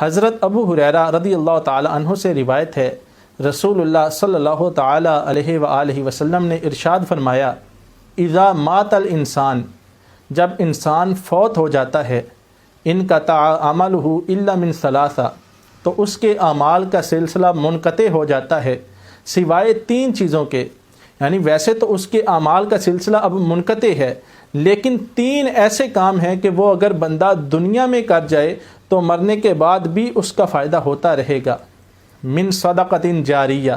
حضرت ابو ہریرہ رضی اللہ تعالی عنہ سے روایت ہے، رسول اللہ صلی اللہ تعالی علیہ وآلہ وسلم نے ارشاد فرمایا، اذا مات الانسان، جب انسان فوت ہو جاتا ہے، انقطع عملہ الا من ثلاثہ، تو اس کے اعمال کا سلسلہ منقطع ہو جاتا ہے سوائے 3 چیزوں کے۔ یعنی ویسے تو اس کے اعمال کا سلسلہ اب منقطع ہے، لیکن 3 ایسے کام ہیں کہ وہ اگر بندہ دنیا میں کر جائے تو مرنے کے بعد بھی اس کا فائدہ ہوتا رہے گا۔ من صدقۃ جاریہ،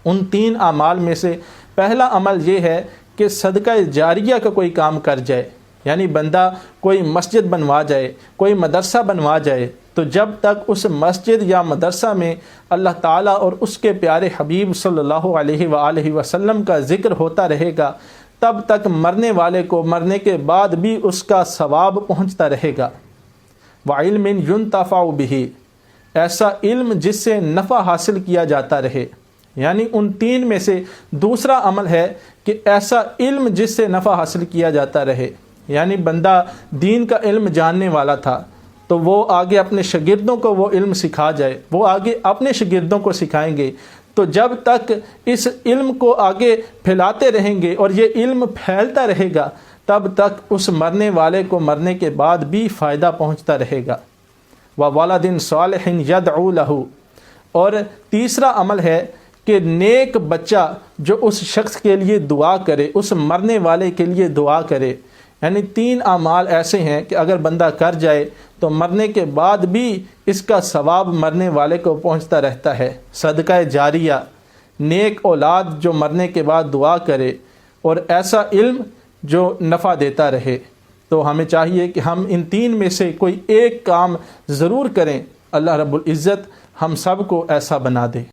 ان 3 اعمال میں سے پہلا عمل یہ ہے کہ صدقہ جاریہ کا کوئی کام کر جائے، یعنی بندہ کوئی مسجد بنوا جائے، کوئی مدرسہ بنوا جائے، تو جب تک اس مسجد یا مدرسہ میں اللہ تعالیٰ اور اس کے پیارے حبیب صلی اللہ علیہ وآلہ وسلم کا ذکر ہوتا رہے گا، تب تک مرنے والے کو مرنے کے بعد بھی اس کا ثواب پہنچتا رہے گا۔ وعلم ينتفع به، ایسا علم جس سے نفع حاصل کیا جاتا رہے، یعنی ان 3 میں سے دوسرا عمل ہے کہ ایسا علم جس سے نفع حاصل کیا جاتا رہے، یعنی بندہ دین کا علم جاننے والا تھا تو وہ آگے اپنے شاگردوں کو وہ علم سکھا جائے، وہ آگے اپنے شاگردوں کو سکھائیں گے، تو جب تک اس علم کو آگے پھیلاتے رہیں گے اور یہ علم پھیلتا رہے گا، تب تک اس مرنے والے کو مرنے کے بعد بھی فائدہ پہنچتا رہے گا۔ وَوَلَدٍ صَالِحٍ يَدْعُو لَهُ، اور تیسرا عمل ہے کہ نیک بچہ جو اس شخص کے لیے دعا کرے، اس مرنے والے کے لیے دعا کرے۔ یعنی 3 اعمال ایسے ہیں کہ اگر بندہ کر جائے تو مرنے کے بعد بھی اس کا ثواب مرنے والے کو پہنچتا رہتا ہے۔ صدقہ جاریہ، نیک اولاد جو مرنے کے بعد دعا کرے، اور ایسا علم جو نفع دیتا رہے۔ تو ہمیں چاہیے کہ ہم ان 3 میں سے کوئی ایک کام ضرور کریں۔ اللہ رب العزت ہم سب کو ایسا بنا دے۔